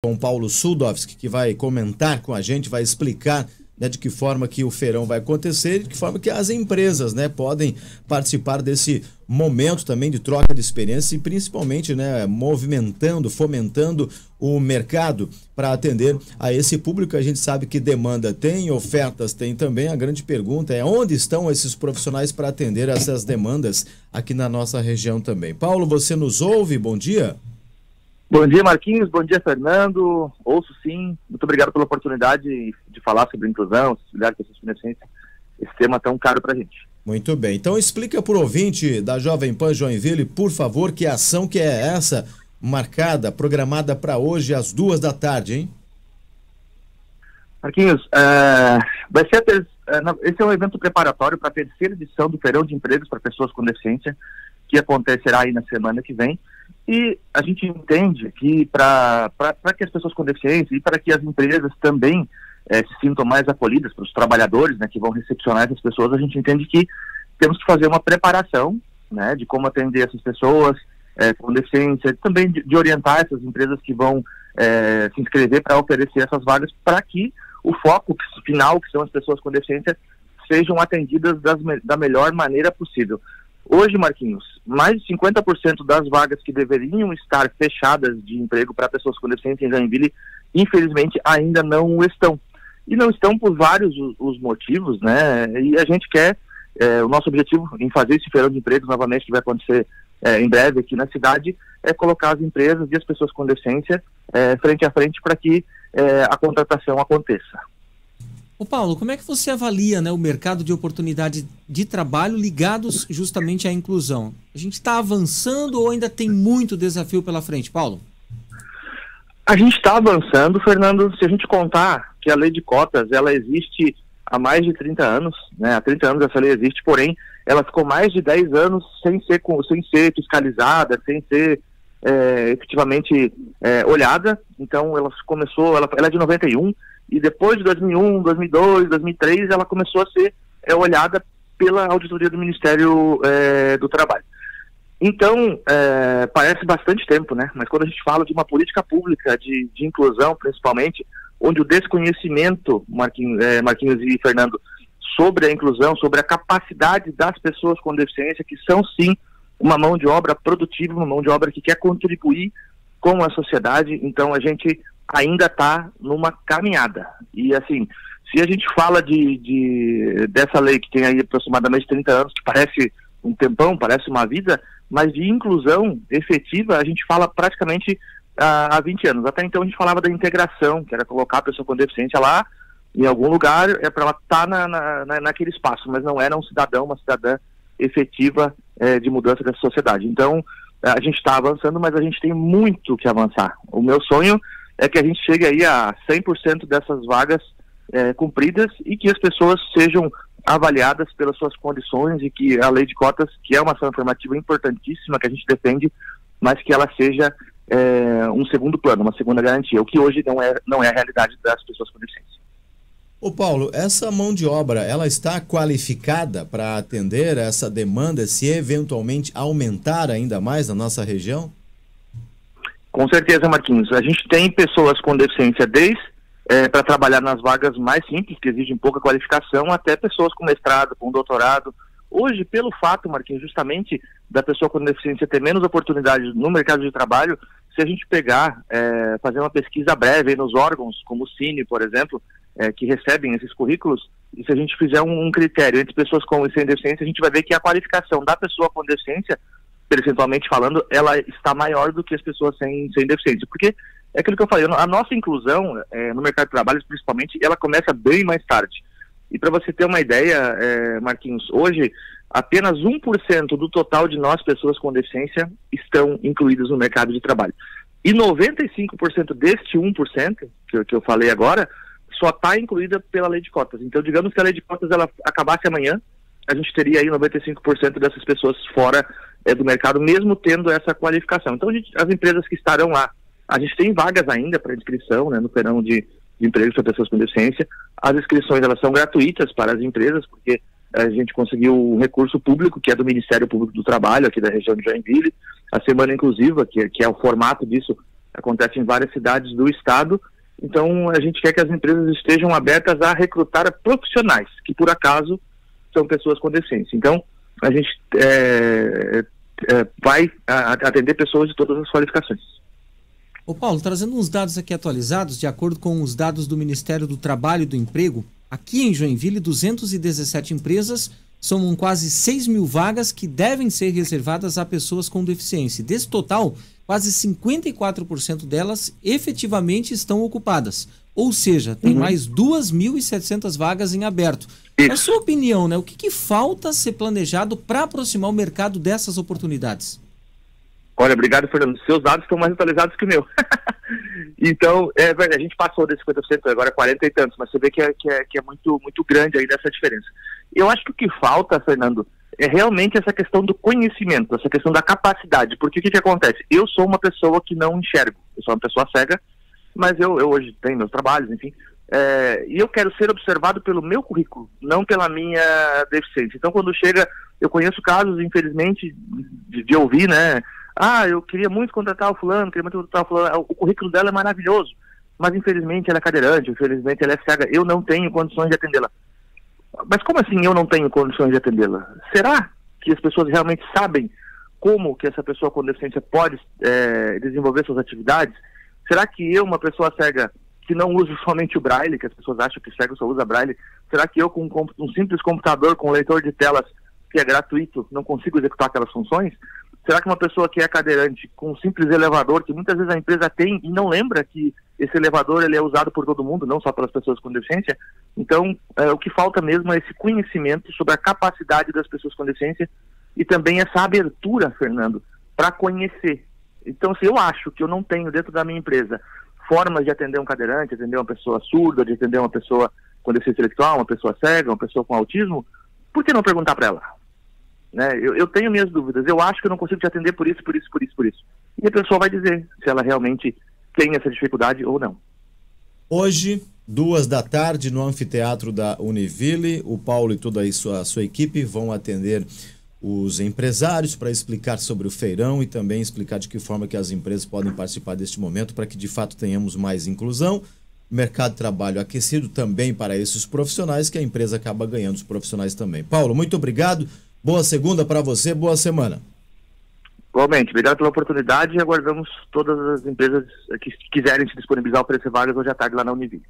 Com Paulo Suldowski, que vai comentar com a gente, vai explicar, né, de que forma que o feirão vai acontecer e de que forma que as empresas, né, podem participar desse momento também de troca de experiência e principalmente, né, movimentando, fomentando o mercado para atender a esse público. A gente sabe que demanda tem, ofertas tem também. A grande pergunta é onde estão esses profissionais para atender essas demandas aqui na nossa região também. Paulo, você nos ouve? Bom dia. Bom dia, Marquinhos. Bom dia, Fernando. Ouço sim. Muito obrigado pela oportunidade de falar sobre inclusão, acessibilidade, pessoas com deficiência, esse tema tão caro para a gente. Muito bem. Então explica para o ouvinte da Jovem Pan Joinville, por favor, que ação que é essa marcada, programada para hoje às 14h, hein? Marquinhos, esse é um evento preparatório para a terceira edição do Feirão de Empregos para Pessoas com Deficiência, que acontecerá aí na semana que vem. E a gente entende que para que as pessoas com deficiência e para que as empresas também se sintam mais acolhidas, para os trabalhadores, né, que vão recepcionar essas pessoas, a gente entende que temos que fazer uma preparação, né, de como atender essas pessoas com deficiência, também de orientar essas empresas que vão se inscrever para oferecer essas vagas, para que o foco final, que são as pessoas com deficiência, sejam atendidas da melhor maneira possível. Hoje, Marquinhos, mais de 50% das vagas que deveriam estar fechadas de emprego para pessoas com deficiência em Joinville, infelizmente, ainda não o estão. E não estão por vários os motivos, né? E a gente quer, o nosso objetivo em fazer esse feirão de empregos novamente, que vai acontecer em breve aqui na cidade, é colocar as empresas e as pessoas com deficiência frente a frente para que a contratação aconteça. Ô Paulo, como é que você avalia, né, o mercado de oportunidade de trabalho ligados justamente à inclusão? A gente está avançando ou ainda tem muito desafio pela frente, Paulo? A gente está avançando, Fernando. Se a gente contar que a lei de cotas, ela existe há mais de 30 anos, né? Há 30 anos essa lei existe, porém, ela ficou mais de 10 anos sem ser fiscalizada, sem ser efetivamente olhada. Então, ela é de 91, e depois de 2001, 2002, 2003, ela começou a ser olhada pela auditoria do Ministério do Trabalho. Então, parece bastante tempo, né? Mas quando a gente fala de uma política pública de inclusão, principalmente, onde o desconhecimento, Marquinhos e Fernando, sobre a inclusão, sobre a capacidade das pessoas com deficiência, que são sim uma mão de obra produtiva, uma mão de obra que quer contribuir com a sociedade, então a gente ainda está numa caminhada. E assim, se a gente fala dessa lei que tem aí aproximadamente 30 anos, que parece um tempão, parece uma vida, mas de inclusão efetiva a gente fala praticamente há 20 anos. Até então a gente falava da integração, que era colocar a pessoa com deficiência lá em algum lugar, para ela estar naquele espaço, mas não era um cidadão, uma cidadã efetiva de mudança da sociedade. Então a gente está avançando, mas a gente tem muito que avançar. O meu sonho é que a gente chegue aí a 100% dessas vagas cumpridas e que as pessoas sejam avaliadas pelas suas condições e que a lei de cotas, que é uma ação afirmativa importantíssima que a gente defende, mas que ela seja um segundo plano, uma segunda garantia, o que hoje não é a realidade das pessoas com deficiência. Ô Paulo, essa mão de obra, ela está qualificada para atender essa demanda se eventualmente aumentar ainda mais na nossa região? Com certeza, Marquinhos. A gente tem pessoas com deficiência desde para trabalhar nas vagas mais simples, que exigem pouca qualificação, até pessoas com mestrado, com doutorado. Hoje, pelo fato, Marquinhos, justamente da pessoa com deficiência ter menos oportunidades no mercado de trabalho, se a gente pegar, fazer uma pesquisa breve nos órgãos, como o Cine, por exemplo, que recebem esses currículos, e se a gente fizer um critério entre pessoas com e sem deficiência, a gente vai ver que a qualificação da pessoa com deficiência, percentualmente falando, ela está maior do que as pessoas sem deficiência. Porque é aquilo que eu falei, a nossa inclusão no mercado de trabalho, principalmente, ela começa bem mais tarde. E para você ter uma ideia, Marquinhos, hoje apenas 1% do total de nós, pessoas com deficiência, estão incluídas no mercado de trabalho. E 95% deste 1%, que eu falei agora, só está incluída pela lei de cotas. Então, digamos que a lei de cotas ela acabasse amanhã, a gente teria aí 95% dessas pessoas fora do mercado, mesmo tendo essa qualificação. Então, as empresas que estarão lá, a gente tem vagas ainda para inscrição, né, no feirão de empregos para pessoas com deficiência. As inscrições elas são gratuitas para as empresas, porque a gente conseguiu um recurso público, que é do Ministério Público do Trabalho, aqui da região de Joinville, a Semana Inclusiva, que é o formato disso, acontece em várias cidades do estado. Então, a gente quer que as empresas estejam abertas a recrutar profissionais, que por acaso são pessoas com deficiência. Então, a gente vai atender pessoas de todas as qualificações. Ô Paulo, trazendo uns dados aqui atualizados, de acordo com os dados do Ministério do Trabalho e do Emprego, aqui em Joinville, 217 empresas somam quase 6 mil vagas que devem ser reservadas a pessoas com deficiência. Desse total, quase 54% delas efetivamente estão ocupadas. Ou seja, tem mais 2.700 vagas em aberto. Na sua opinião, né, o que falta ser planejado para aproximar o mercado dessas oportunidades? Olha, obrigado, Fernando. Seus dados estão mais atualizados que o meu. Então, a gente passou desse 50%, agora 40 e tantos, mas você vê que é muito, muito grande aí dessa diferença. Eu acho que o que falta, Fernando, é realmente essa questão do conhecimento, essa questão da capacidade. Porque o que acontece? Eu sou uma pessoa que não enxergo, eu sou uma pessoa cega, mas eu hoje tenho meus trabalhos, enfim, e eu quero ser observado pelo meu currículo, não pela minha deficiência. Então, quando chega, eu conheço casos, infelizmente, de ouvir, né? Eu queria muito contratar o fulano, o currículo dela é maravilhoso, mas infelizmente ela é cadeirante, infelizmente ela é cega, eu não tenho condições de atendê-la. Mas como assim eu não tenho condições de atendê-la? Será que as pessoas realmente sabem como que essa pessoa com deficiência pode desenvolver suas atividades? Será que eu, uma pessoa cega, que não uso somente o Braille, que as pessoas acham que cego só usa Braille, será que eu com um simples computador, com um leitor de telas que é gratuito, não consigo executar aquelas funções? Será que uma pessoa que é cadeirante, com um simples elevador, que muitas vezes a empresa tem e não lembra que esse elevador ele é usado por todo mundo, não só pelas pessoas com deficiência? Então, o que falta mesmo é esse conhecimento sobre a capacidade das pessoas com deficiência e também essa abertura, Fernando, para conhecer. Então, se eu acho que eu não tenho dentro da minha empresa formas de atender um cadeirante, atender uma pessoa surda, de atender uma pessoa com deficiência intelectual, uma pessoa cega, uma pessoa com autismo, por que não perguntar para ela? Né? Eu tenho minhas dúvidas, eu acho que eu não consigo te atender por isso. E a pessoa vai dizer se ela realmente tem essa dificuldade ou não. Hoje, 14h, no anfiteatro da Univille, o Paulo e toda a sua equipe vão atender os empresários para explicar sobre o feirão e também explicar de que forma que as empresas podem participar deste momento para que de fato tenhamos mais inclusão, mercado de trabalho aquecido também para esses profissionais, que a empresa acaba ganhando os profissionais também. Paulo, muito obrigado. Boa segunda para você, boa semana. Igualmente, obrigado pela oportunidade e aguardamos todas as empresas que quiserem se disponibilizar a oferecer vagas hoje à tarde lá na Univille.